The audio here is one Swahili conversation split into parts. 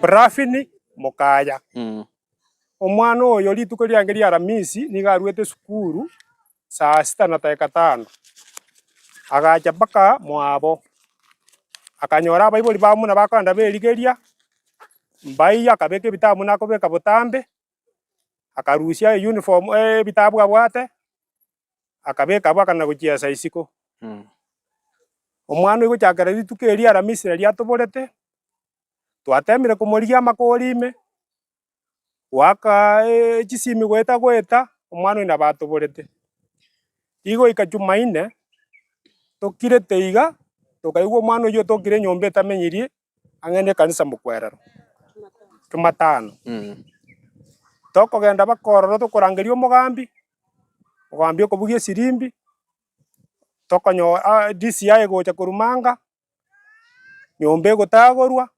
Brafini mukaya. Omwana oyo rituko ryange ria Aramisi niga arwete sukuru saa 6:05 agacha mpaka mwabo akanyora abaibori bamuna bakanda berigeria mbai akabeka ebitabu nakobeka botambe akarusia uniform bitabu abwate akabeka abakana guchiasa isiko. Omwana oyo gochakera rituko eri Aramisi ria toborete twatemire kumorigia makorime waka chisimi gweta omwana oyo nabatoborete igo ika Jumaine tokirete iga tokaigwa omwana oyo tokire nyomba etamenyirie ang'ende kanisa mokwerero Jumatano. Tokogenda bakorora tokorangeria omogambi okobugia esirimbi tokonyo DCI gocha korumanga nyomba egotagorwa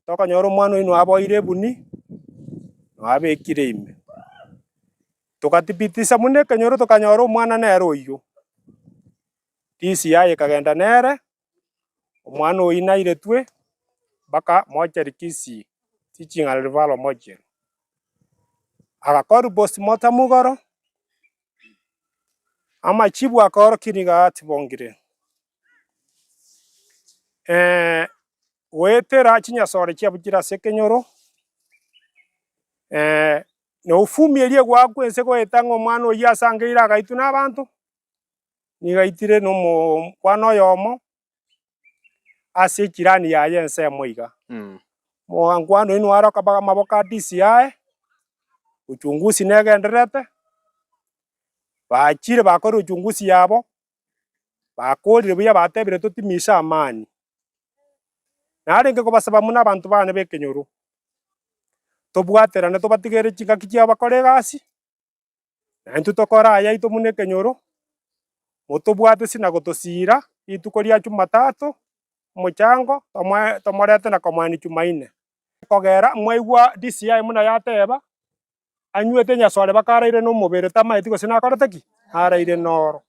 tokonyora omwana oyo naboire ebuni nabekire ime tokatibitisha muna ekenyoro tokanyora omwana nere oiyo DCI ekagenda nere omwana oyo nairetwe mpaka mochari Kisii Teaching and Referral mochari agakorwa postmortem igoro amachibu akorokiri gatibongire goetera chinyasore chiabu chire ase ekenyoro naufumierie gwakwa ense goeta ng'a omwana oyo ase angeire agaitwa na abanto nigaitire na omokwana oyomo ase echirani yaye ensemo iga. Omwana oyo nwaroka amaboko a DCI uchunguzi negenderete bachire bakora uchunguzi yabo bakorire buya batebire totimisha amani narenge kobasaba muna abanto bane ba ekenyoro tobwaterane tobatigere chingaki chiabo bakore egasi na intwe tokora ayaito muna ekenyoro motobwate sina gotosira rituko ria Jumatatu omochango tomorete na komoani Jumaine kogera mwaigwa DCI muna yateba anywete enyasore bakaraire na omobere tamaeti gose nakorete ki araire noro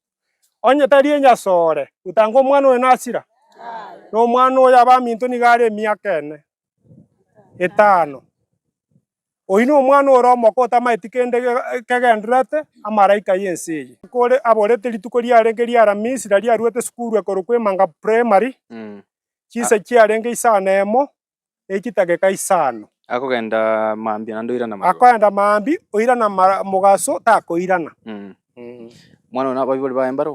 onye tari enyasore otanga omwana oyo nasira na omwana oyo abaminto niga are emiaka 5 oyi na omwana ore omoko otamaeti kende kegenderete amaraika ya ense eye kore aborete rituko riarenge ria Aramisi riria arwete sukuru ekorokwa Emanga Primary chisa chiarenge 5:01 echitageka 5 akogenda mambi nando irana mago akoenda mambi oirana mugaso takoirana. Mwana ona baibori baembaro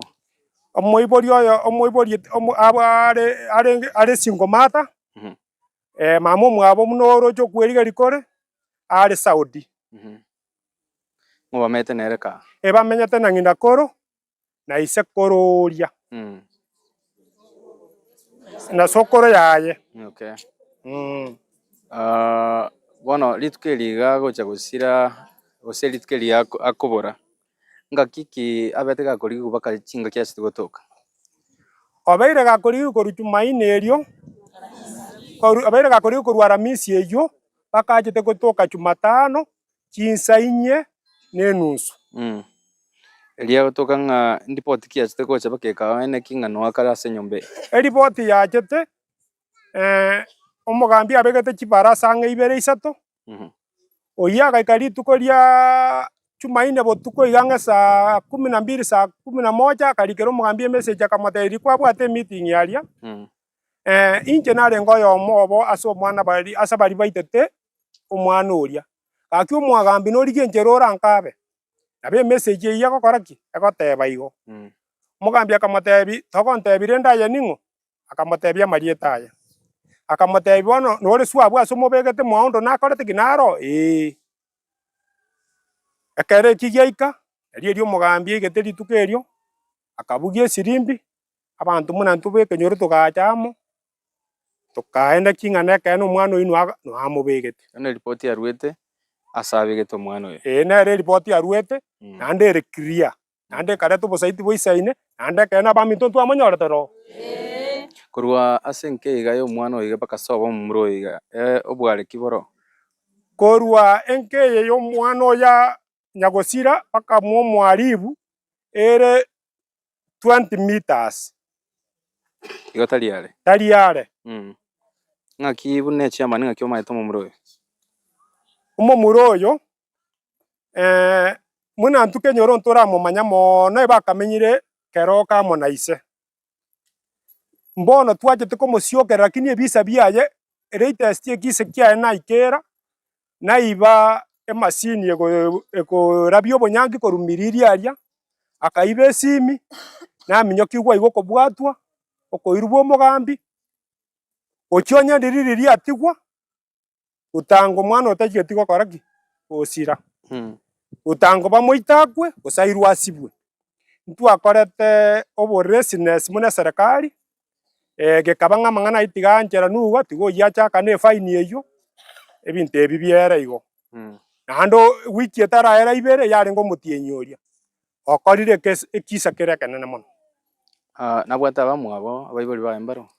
Omoibori oyo are single mata mama omwabo munoro chokwerigeria kore are Saudi mobamete nereka bamenyete na ng'ina koro na ise kororia na sokoro yaye. Okay. Bono rituko eriga gocha gosira gose rituko eria akobora ngaki ki abete gakorigia baka chinga kiasi gotoka obeire gakorigia korwa Jumaine erio obeire gakorigia korwa Aramisi eyo bakachete gotoka Jumatano chinsa 4:30 eria gotoka ng'a ripoti kiasi gocha bakeka ene king'ano akara ase nyombe eripoti yachete omogambi abegete chibarasa ang'e 2-3 oya agaika rituko ria Jumaine botuko iga ang'e saa 12 saa 11 akarikera omogambi emessage akamotebia kwabwate emeeting aria inche narenge oyomo obo ase omwana ase bari baitete omwana oria gaki omwagambi norigie inche rorankabe nabo emessage eye egokora ki egoteba igo omogambi akamotebia togontebia rende aye ning'o akamotebia amarieta aya akamotebia bono nore swabwa ase omobegete mwaondo nakorete ki naro ekero eki giaika erio omogambi aigete rituko erio akabugia esirimbi abanto muna intwe ba ekenyoro togacha amo tokaenda king'ana ekero omwana oyo nwamobegete ene ripoti arwete ase abegete omwana oyo nere eripoti arwete naende ere clear naende ekareta obosaiti boisaine naende ekero na abaminto ntwamonyorete ro korwa ase nke iga ya omwana oyo mpaka sobo omomura oyo iga obwareki boro korwa enke eye ya omwana oyo nyagosira mpaka omwaribu ere 20 meters igo tari are tari are ng'aki bune chairman ng'aki omaete omomura oyo omomura oyo muna ntwe kenyoro ntoramomanya mono bakamenyire kero kamo na ise mbono twachete komosiokera lakini ebisa biaye latest ekise kiaye naikera naiba emasini ekorabia obonyangi korumiriria aria akaiba esimi naminyokia gwaiga okobwatwa okoirwa omogambi ochionya ndiriri riatigwa otanga omwana otachigeti gokora ki gosira otanga bamoitakwe gosairwa asibwe ntwakorete oboresines muna serikali gekaba ng'amang'ana aitiga nchera nuga tiga oyachaka na efaini eywo ebinto ebi biere igo naende wiki etaraera ibere yarenge omotienyi oria okorire ekisa kere ekenene mono. Nabwate abamwabo abaibori baye mbaro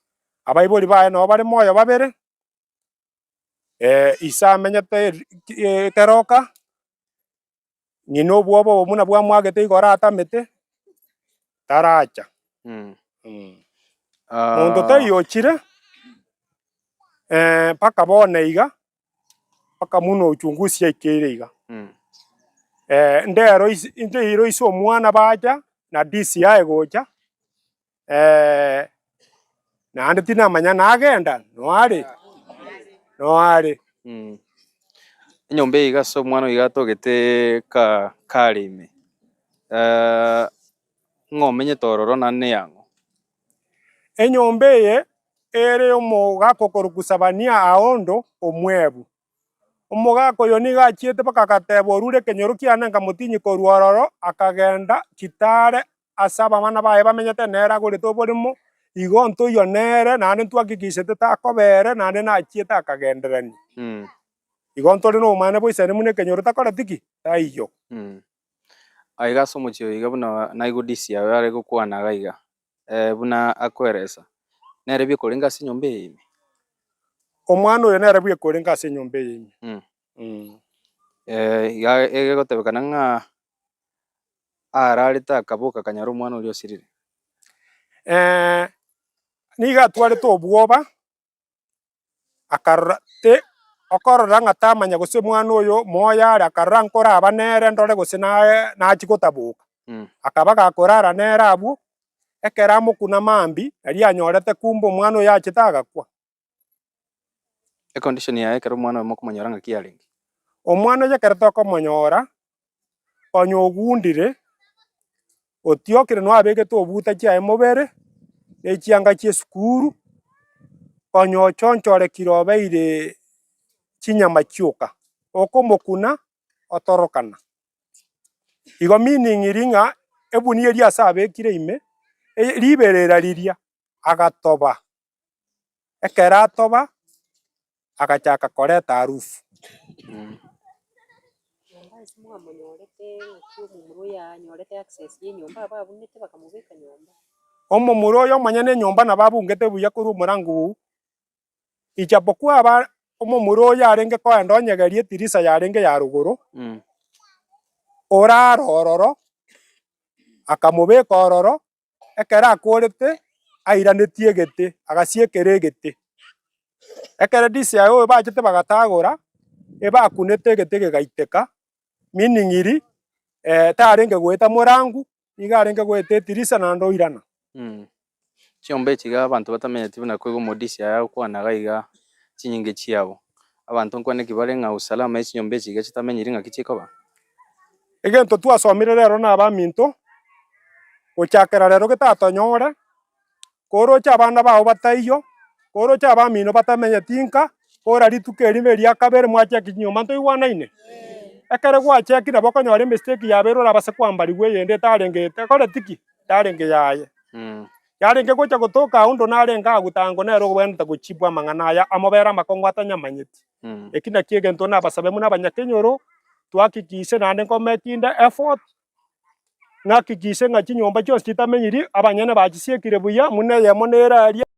Abaibori baye nabo bare moyo babere ise amenyete keroka ng'ina obwoba muna bwamwagete igoro atamete taracha monto taiyochire mpaka bono iga mpaka muno uchunguzi yaikeire iga ndeiro ise omwana bacha na DCI gocha naende tinamanya nagenda noare enyomba iga ase omwana oiga atogete kareme ng'omenyete ororo naende yang'o enyomba eye ere omogaka okorugusabania aondo omwebu omogaka oyo niga achiete mpaka agateba orure ekenyoro kiane nkamotinyi korwa ororo akagenda chitare ase abamana baye bamenyete nere agorete oboremo igo ntoiyo nere naende ntwakikishete takobere naende nachiete akagenderania igo ntori na obomaene boisani muna ekenyoro takoreti ki taiyo iga ase omochie oyo iga buna naigwa DCI are gokwana iga buna akoeresa nere biekorenge ase enyomba eye ime omwana oyo nere biekorenge ase enyomba eye ime iga egegotebekana ng'a ararete akaboka akanyara omwana oria osirire niga atwarete obwoba akarora okorora ng'a tamanya gose omwana oyo moyo are akarora nkoraba nere ndore gose nachi gotaboka akaba gakorara nere abwo ekero amokuna mambia nari anyorete kumbe omwana oyo achete agakwa econdition yaye ekero omwana oyo mokomonyora ng'aki yarenge omwana oyo ekero tokomonyora onya ogundire otiokire nwabegete obuta chiaye mobere na echianga chia esukuru onya ochonchorekire obeire chinyama chioka okomokuna otorokana igo meaning eri ng'a ebunia eria ase abekire ime riberera riria agatoba ekero atoba agachaka koreta harufu omomura oyo omanya na enyomba nabo abungete buya korwa omorango ou ijapokuwa omomura oyo arenge koenda onyegeria etirisa yarenge ya rogoro orara ororo akamobeka ororo ekero akorete airanetie egete agasiekera egete ekero DCI oyo bachete bagatagora ebakunete egete gegaiteka meaning eri tarenge goeta morangu iga arenge goeta etirisa naende oirana chiomba echi iga abanto batamenyeti buna koiga omo DCI agokwanaga iga chinyinge chiabo abanto nkwaneki bare ng'a usalama ya chinyomba echi iga chitamenyiri ng'aki chikoba egento twasomire rero na abaminto gochakera rero getatonyore koroche abana bao bataiyo koroche abamino batamenyeti nka kora rituko erime ria kabere mwacheki chinyomba ntoigwanaine ekero gwacheki nabo okonyora emistake yabeire orabase kwambariwa eyende etarengete koreti ki tarenge yaye yarenge gocha gotoka aondo narenge agotango nere okobwenerete gochibwa amang'ana aya amobere amakong'u atanyamanyeti eki naki egento nabasabe muna abanyakenyoro twakikishe naende nkomekinde effort ng'akikishe ng'a chinyomba chionsi chitamenyiri abanyene bachisiekire buya muna eyemo neraria.